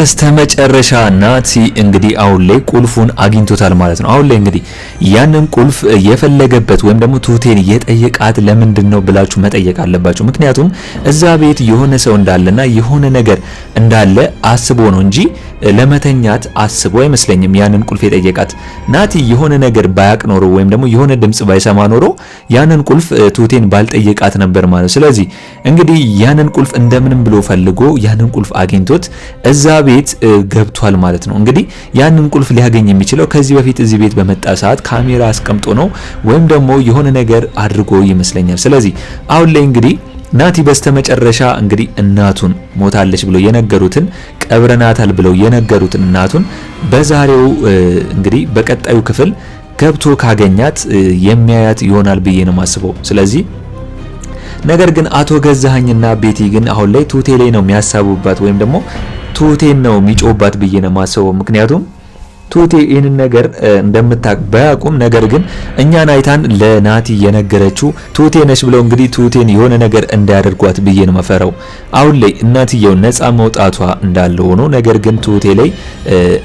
በስተመጨረሻ ናቲ እንግዲህ አሁን ላይ ቁልፉን አግኝቶታል ማለት ነው። አሁን ላይ እንግዲህ ያንን ቁልፍ የፈለገበት ወይም ደግሞ ትሁቴን የጠየቃት ለምንድን ነው ብላችሁ መጠየቅ አለባችሁ። ምክንያቱም እዛ ቤት የሆነ ሰው እንዳለና የሆነ ነገር እንዳለ አስቦ ነው እንጂ ለመተኛት አስቦ አይመስለኝም ያንን ቁልፍ የጠየቃት። ናቲ የሆነ ነገር ባያቅ ኖሮ ወይም ደግሞ የሆነ ድምጽ ባይሰማ ኖሮ ያንን ቁልፍ ትሁቴን ባልጠየቃት ነበር ማለት ነው። ስለዚህ እንግዲህ ያንን ቁልፍ እንደምንም ብሎ ፈልጎ ያንን ቁልፍ አግኝቶት እዛ ቤት ገብቷል ማለት ነው። እንግዲህ ያንን ቁልፍ ሊያገኝ የሚችለው ከዚህ በፊት እዚህ ቤት በመጣ ሰዓት ካሜራ አስቀምጦ ነው ወይም ደግሞ የሆነ ነገር አድርጎ ይመስለኛል። ስለዚህ አሁን ላይ እንግዲህ ናቲ በስተመጨረሻ እንግዲህ እናቱን ሞታለች ብሎ የነገሩትን ቀብረናታል ብለው የነገሩትን እናቱን በዛሬው እንግዲህ በቀጣዩ ክፍል ገብቶ ካገኛት የሚያያት ይሆናል ብዬ ነው የማስበው። ስለዚህ ነገር ግን አቶ ገዛኸኝና ቤቲ ግን አሁን ላይ ትሁቴ ላይ ነው የሚያሳቡባት ወይም ደግሞ ትሁቴን ነው የሚጮባት ብዬ ነው የማስበው። ምክንያቱም ትሁቴ ይህንን ነገር እንደምታቅ ባያቁም ነገር ግን እኛን አይታን ለናቲ የነገረችው ትሁቴ ነች ብለው እንግዲህ ትሁቴን የሆነ ነገር እንዳያደርጓት ብዬ ነው መፈራው። አሁን ላይ እናትየው ነፃ መውጣቷ እንዳለ ሆኖ ነገር ግን ትሁቴ ላይ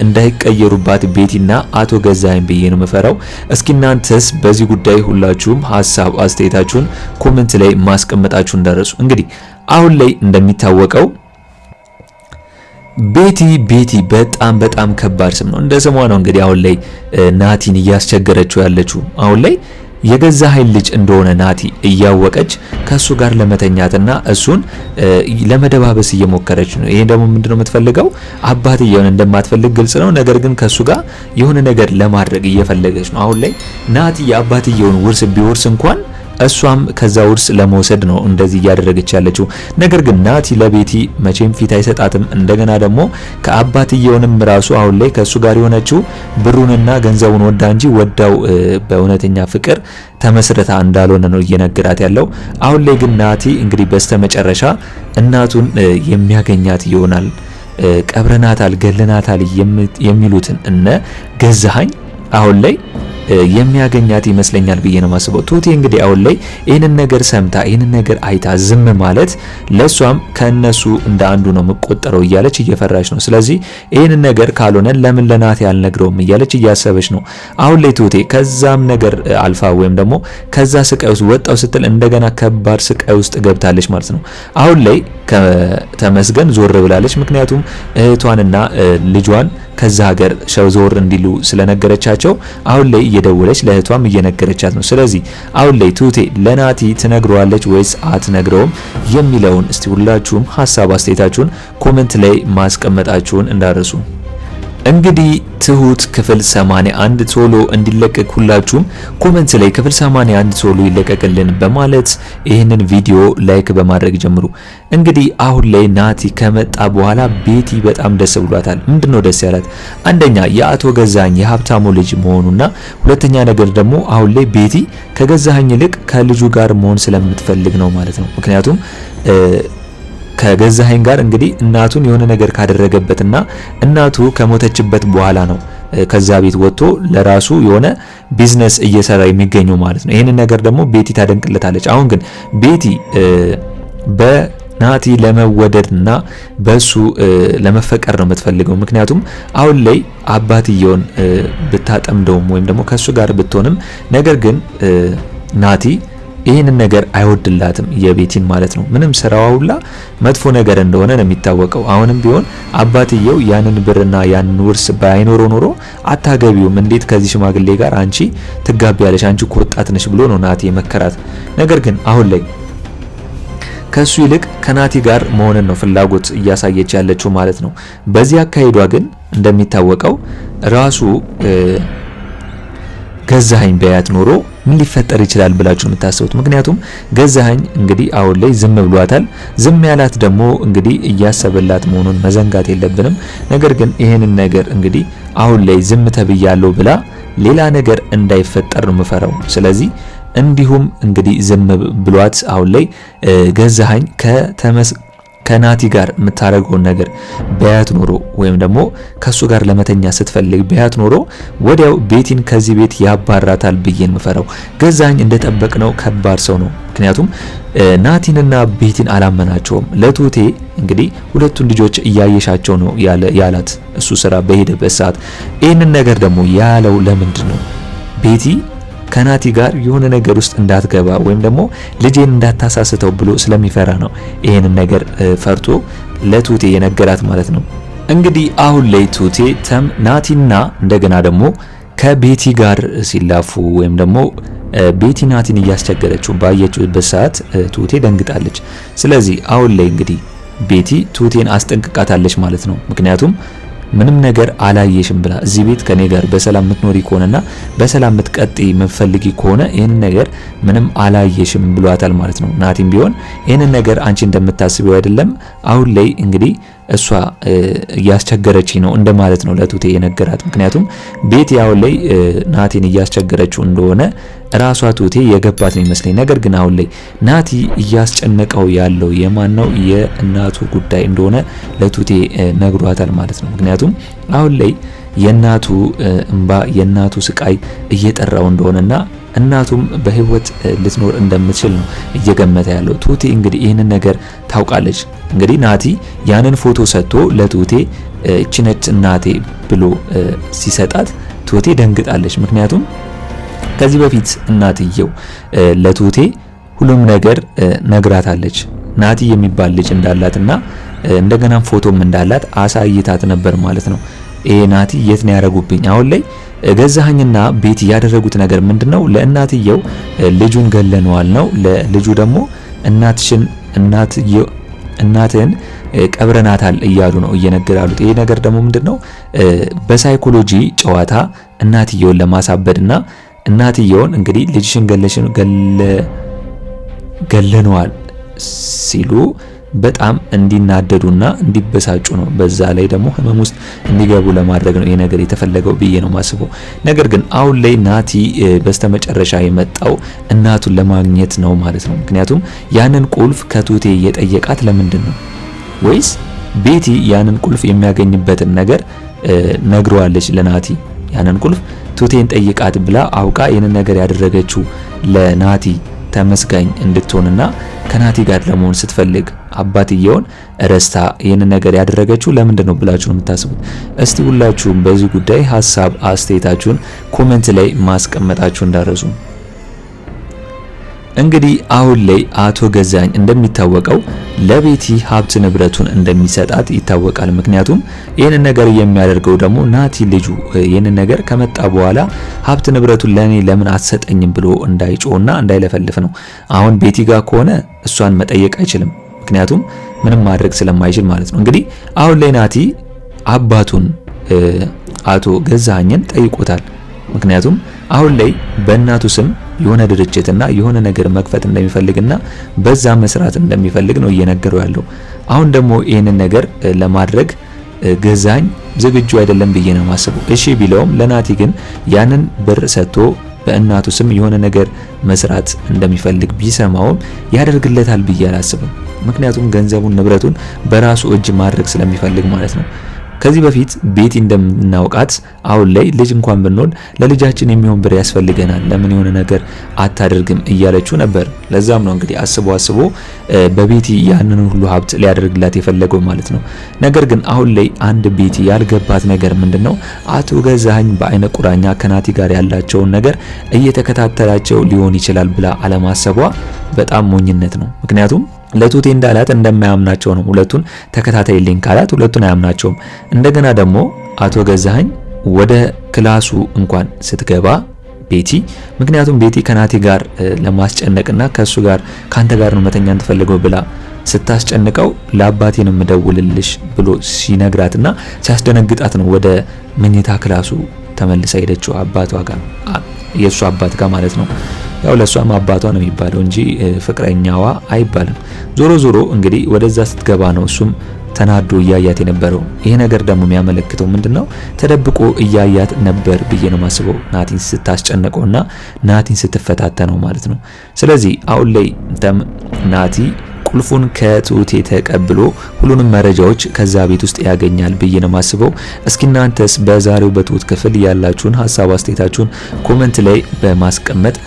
እንዳይቀየሩባት ቤቲና አቶ ገዛኸኝ ብዬ ነው መፈራው። እስኪ እናንተስ በዚህ ጉዳይ ሁላችሁም ሀሳብ አስተያየታችሁን ኮሜንት ላይ ማስቀመጣችሁ እንዳረሱ። እንግዲህ አሁን ላይ እንደሚታወቀው ቤቲ በጣም ከባድ ስም ነው። እንደ ስሟ ነው እንግዲህ አሁን ላይ ናቲን እያስቸገረችው ያለችው። አሁን ላይ የገዛኸኝ ልጅ እንደሆነ ናቲ እያወቀች ከሱ ጋር ለመተኛትና እሱን ለመደባበስ እየሞከረች ነው። ይሄ ደግሞ ምንድነው የምትፈልገው? አባትየውን እንደማትፈልግ ግልጽ ነው። ነገር ግን ከሱ ጋር የሆነ ነገር ለማድረግ እየፈለገች ነው። አሁን ላይ ናቲ የአባትየውን ውርስ ቢወርስ እንኳን እሷም ከዛ ውርስ ለመውሰድ ነው እንደዚህ እያደረገች ያለችው። ነገር ግን ናቲ ለቤቲ መቼም ፊት አይሰጣትም። እንደገና ደግሞ ከአባትየውንም ራሱ አሁን ላይ ከሱ ጋር የሆነችው ብሩንና ገንዘቡን ወዳ እንጂ ወዳው በእውነተኛ ፍቅር ተመስርታ እንዳልሆነ ነው እየነገራት ያለው። አሁን ላይ ግን ናቲ እንግዲህ በስተመጨረሻ እናቱን የሚያገኛት ይሆናል። ቀብረናታል፣ ገለናታል የሚሉትን እነ ገዛኸኝ አሁን ላይ የሚያገኛት ይመስለኛል ብዬ ነው ማስበው። ትሁቴ እንግዲህ አሁን ላይ ይህንን ነገር ሰምታ ይህንን ነገር አይታ ዝም ማለት ለሷም ከነሱ እንደ አንዱ ነው መቆጠረው እያለች እየፈራች ነው። ስለዚህ ይህንን ነገር ካልሆነ ለምን ለናቲ ያልነግረውም እያለች እያሰበች ነው አሁን ላይ ትሁቴ። ከዛም ነገር አልፋ ወይም ደግሞ ከዛ ስቃይ ውስጥ ወጣው ስትል እንደገና ከባድ ስቃይ ውስጥ ገብታለች ማለት ነው። አሁን ላይ ከተመስገን ዞር ብላለች። ምክንያቱም እህቷንና ልጇን ከዛ ሀገር ዞር እንዲሉ ስለነገረቻቸው አሁን ላይ እየደወለች ለእህቷም እየነገረቻት ነው። ስለዚህ አሁን ላይ ትሁቴ ለናቲ ትነግረዋለች ወይስ አትነግረውም የሚለውን እስቲ ሁላችሁም ሀሳብ አስተያየታችሁን ኮሜንት ላይ ማስቀመጣችሁን እንዳረሱ። እንግዲህ ትሁት ክፍል 81 ቶሎ እንዲለቀቅ ሁላችሁም ኮሜንት ላይ ክፍል 81 ቶሎ ይለቀቅልን በማለት ይህንን ቪዲዮ ላይክ በማድረግ ጀምሩ። እንግዲህ አሁን ላይ ናቲ ከመጣ በኋላ ቤቲ በጣም ደስ ብሏታል። ምንድነው ደስ ያላት? አንደኛ የአቶ ገዛኸኝ የሀብታሙ ልጅ መሆኑና ሁለተኛ ነገር ደግሞ አሁን ላይ ቤቲ ከገዛኸኝ ይልቅ ከልጁ ጋር መሆን ስለምትፈልግ ነው ማለት ነው። ምክንያቱም ከገዛኸኝ ጋር እንግዲህ እናቱን የሆነ ነገር ካደረገበትና እናቱ ከሞተችበት በኋላ ነው ከዛ ቤት ወጥቶ ለራሱ የሆነ ቢዝነስ እየሰራ የሚገኘው ማለት ነው። ይሄንን ነገር ደግሞ ቤቲ ታደንቅለታለች። አሁን ግን ቤቲ በናቲ ለመወደድና በሱ ለመፈቀር ነው የምትፈልገው። ምክንያቱም አሁን ላይ አባትየውን ብታጠምደውም ወይም ደግሞ ከሱ ጋር ብትሆንም ነገር ግን ናቲ ይህንን ነገር አይወድላትም የቤቲን ማለት ነው። ምንም ስራዋ ሁላ መጥፎ ነገር እንደሆነ ነው የሚታወቀው። አሁንም ቢሆን አባትየው ያንን ብርና ያንን ውርስ ባይኖረው ኖሮ አታገቢውም፣ እንዴት ከዚህ ሽማግሌ ጋር አንቺ ትጋቢያለሽ? አንቺ እኮ ወጣት ነሽ ብሎ ነው ናቲ የመከራት። ነገር ግን አሁን ላይ ከሱ ይልቅ ከናቲ ጋር መሆንን ነው ፍላጎት እያሳየች ያለችው ማለት ነው። በዚህ አካሄዷ ግን እንደሚታወቀው ራሱ ገዛኸኝ ቢያያት ኖሮ ምን ሊፈጠር ይችላል ብላችሁ የምታስቡት? ምክንያቱም ገዛኸኝ እንግዲህ አሁን ላይ ዝም ብሏታል። ዝም ያላት ደግሞ እንግዲህ እያሰበላት መሆኑን መዘንጋት የለብንም። ነገር ግን ይሄንን ነገር እንግዲህ አሁን ላይ ዝም ተብያለሁ ብላ ሌላ ነገር እንዳይፈጠር ነው የምፈራው። ስለዚህ እንዲሁም እንግዲህ ዝም ብሏት አሁን ላይ ገዛኸኝ ከናቲ ጋር የምታደርገውን ነገር ቢያት ኖሮ ወይም ደግሞ ከሱ ጋር ለመተኛ ስትፈልግ ቢያት ኖሮ ወዲያው ቤቲን ከዚህ ቤት ያባራታል ብዬ የምፈራው። ገዛኸኝ እንደጠበቅነው ከባድ ሰው ነው። ምክንያቱም ናቲንና ቤቲን አላመናቸውም። ለትሁቴ እንግዲህ ሁለቱን ልጆች እያየሻቸው ነው ያላት እሱ ስራ በሄደበት ሰዓት። ይህንን ነገር ደግሞ ያለው ለምንድን ነው? ቤቲ ከናቲ ጋር የሆነ ነገር ውስጥ እንዳትገባ ወይም ደግሞ ልጄን እንዳታሳስተው ብሎ ስለሚፈራ ነው ይሄንን ነገር ፈርቶ ለትሁቴ የነገራት ማለት ነው። እንግዲህ አሁን ላይ ትሁቴ ናቲና እንደገና ደግሞ ከቤቲ ጋር ሲላፉ ወይም ደግሞ ቤቲ ናቲን እያስቸገረችው ባየችበት ሰዓት ትሁቴ ደንግጣለች። ስለዚህ አሁን ላይ እንግዲህ ቤቲ ትሁቴን አስጠንቅቃታለች ማለት ነው። ምክንያቱም ምንም ነገር አላየሽም ብላ እዚህ ቤት ከኔ ጋር በሰላም የምትኖሪ ከሆነና በሰላም የምትቀጥይ የምትፈልጊ ከሆነ ይህንን ነገር ምንም አላየሽም ብሏታል ማለት ነው። ናቲም ቢሆን ይህንን ነገር አንቺ እንደምታስቢው አይደለም፣ አሁን ላይ እንግዲህ እሷ እያስቸገረችኝ ነው እንደማለት ነው ለትሁቴ የነገራት። ምክንያቱም ቤቲ አሁን ላይ ናቲን እያስቸገረችው እንደሆነ ራሷ ትሁቴ የገባት ነው ይመስለኝ። ነገር ግን አሁን ላይ ናቲ እያስጨነቀው ያለው የማን ነው? የእናቱ ጉዳይ እንደሆነ ለትሁቴ ነግሯታል ማለት ነው። ምክንያቱም አሁን ላይ የእናቱ እንባ የእናቱ ስቃይ እየጠራው እንደሆነና እናቱም በህይወት ልትኖር እንደምትችል ነው እየገመተ ያለው። ትሁቴ እንግዲህ ይህንን ነገር ታውቃለች። እንግዲህ ናቲ ያንን ፎቶ ሰጥቶ ለትሁቴ እቺ ነች እናቴ ብሎ ሲሰጣት ትሁቴ ደንግጣለች። ምክንያቱም ከዚህ በፊት እናትየው ለትሁቴ ሁሉም ነገር ነግራታለች። ናቲ የሚባል ልጅ እንዳላትና እንደገናም ፎቶም እንዳላት አሳይታት ነበር ማለት ነው። ይሄ ናቲ የት ነው ያረጉብኝ? አሁን ላይ ገዛኸኝና ቤቲ ያደረጉት ነገር ምንድነው? ለእናትየው ልጁን ገለነዋል ነው፣ ለልጁ ደግሞ እናትህን ቀብረናታል እያሉ ነው እየነገራሉት። ይሄ ነገር ደግሞ ምንድነው? በሳይኮሎጂ ጨዋታ እናትየውን ለማሳበድና እናትየውን እንግዲህ ልጅሽን ገለነዋል ሲሉ በጣም እንዲናደዱና እንዲበሳጩ ነው። በዛ ላይ ደግሞ ህመም ውስጥ እንዲገቡ ለማድረግ ነው ይሄ ነገር የተፈለገው ብዬ ነው ማስበው። ነገር ግን አሁን ላይ ናቲ በስተመጨረሻ የመጣው እናቱን ለማግኘት ነው ማለት ነው። ምክንያቱም ያንን ቁልፍ ከትሁቴ የጠየቃት ለምንድን ነው? ወይስ ቤቲ ያንን ቁልፍ የሚያገኝበትን ነገር ነግሯለች ለናቲ? ያንን ቁልፍ ትሁቴን ጠይቃት ብላ አውቃ ይህንን ነገር ያደረገችው ለናቲ ተመስጋኝ እንድትሆንና ከናቲ ጋር ለመሆን ስትፈልግ አባትየውን ረስታ ይህንን ነገር ያደረገችው ለምንድን ነው ብላችሁ ነው የምታስቡት? እስቲ ሁላችሁም በዚህ ጉዳይ ሀሳብ አስተያየታችሁን ኮሜንት ላይ ማስቀመጣችሁ እንዳረሱ። እንግዲህ አሁን ላይ አቶ ገዛኸኝ እንደሚታወቀው ለቤቲ ሀብት ንብረቱን እንደሚሰጣት ይታወቃል። ምክንያቱም ይህንን ነገር የሚያደርገው ደግሞ ናቲ ልጁ ይህንን ነገር ከመጣ በኋላ ሀብት ንብረቱን ለኔ ለምን አትሰጠኝም ብሎ እንዳይጮህና እንዳይለፈልፍ ነው። አሁን ቤቲ ጋር ከሆነ እሷን መጠየቅ አይችልም፣ ምክንያቱም ምንም ማድረግ ስለማይችል ማለት ነው። እንግዲህ አሁን ላይ ናቲ አባቱን አቶ ገዛኸኝን ጠይቆታል። ምክንያቱም አሁን ላይ በእናቱ ስም የሆነ ድርጅትና የሆነ ነገር መክፈት እንደሚፈልግና በዛ መስራት እንደሚፈልግ ነው እየነገረው ያለው። አሁን ደግሞ ይህንን ነገር ለማድረግ ገዛኸኝ ዝግጁ አይደለም ብዬ ነው ማስበው። እሺ ቢለውም ለናቲ ግን ያንን ብር ሰጥቶ በእናቱ ስም የሆነ ነገር መስራት እንደሚፈልግ ቢሰማውም ያደርግለታል ብዬ አላስብም። ምክንያቱም ገንዘቡን ንብረቱን በራሱ እጅ ማድረግ ስለሚፈልግ ማለት ነው። ከዚህ በፊት ቤቲ እንደምናውቃት አሁን ላይ ልጅ እንኳን ብንወልድ ለልጃችን የሚሆን ብር ያስፈልገናል፣ ለምን የሆነ ነገር አታደርግም እያለችው ነበር። ለዛም ነው እንግዲህ አስቦ በቤቲ ያንን ሁሉ ሀብት ሊያደርግላት የፈለገው ማለት ነው። ነገር ግን አሁን ላይ አንድ ቤቲ ያልገባት ነገር ምንድነው? አቶ ገዛኸኝ በአይነ ቁራኛ ከናቲ ጋር ያላቸውን ነገር እየተከታተላቸው ሊሆን ይችላል ብላ አለማሰቧ በጣም ሞኝነት ነው። ምክንያቱም ለትሁቴ እንዳላት እንደማያምናቸው ነው። ሁለቱን ተከታታይልኝ ካላት ሁለቱን አያምናቸውም። እንደገና ደግሞ አቶ ገዛኸኝ ወደ ክላሱ እንኳን ስትገባ ቤቲ ምክንያቱም ቤቲ ከናቲ ጋር ለማስጨነቅና ከሱ ጋር ካንተ ጋር ነው መተኛን ትፈልገው ብላ ስታስጨንቀው ለአባቴ ነው የምደውልልሽ ብሎ ሲነግራትና ሲያስደነግጣት ነው ወደ መኝታ ክላሱ ተመልሳ ሄደችው አባቷ ጋር የሱ አባት ጋር ማለት ነው። ያው ለሷም አባቷ ነው የሚባለው እንጂ ፍቅረኛዋ አይባልም። ዞሮ እንግዲህ ወደዛ ስትገባ ነው እሱም ተናዶ እያያት የነበረው። ይሄ ነገር ደግሞ የሚያመለክተው ምንድነው? ተደብቆ እያያት ነበር ብዬ ነው ማስበው፣ ናቲን ስታስጨንቀውና ናቲን ስትፈታተነው ማለት ነው። ስለዚህ አሁን ላይ ናቲ ቁልፉን ከትሁቴ ተቀብሎ ሁሉንም መረጃዎች ከዛ ቤት ውስጥ ያገኛል ብዬ ነው ማስበው። እስኪ እናንተስ በዛሬው በትሁት ክፍል ያላችሁን ሀሳብ አስተያየታችሁን ኮሜንት ላይ በማስቀመጥ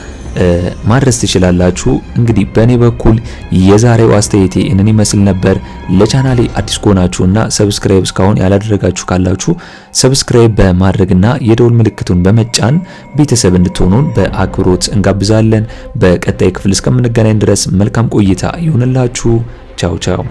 ማድረስ ትችላላችሁ። እንግዲህ በእኔ በኩል የዛሬው አስተያየቴ እነን ይመስል ነበር። ለቻናሌ አዲስ ከሆናችሁና ሰብስክራይብ እስካሁን ያላደረጋችሁ ካላችሁ ሰብስክራይብ በማድረግና የደውል ምልክቱን በመጫን ቤተሰብ እንድትሆኑን በአክብሮት እንጋብዛለን። በቀጣይ ክፍል እስከምንገናኝ ድረስ መልካም ቆይታ ይሁንላችሁ። ቻው ቻው።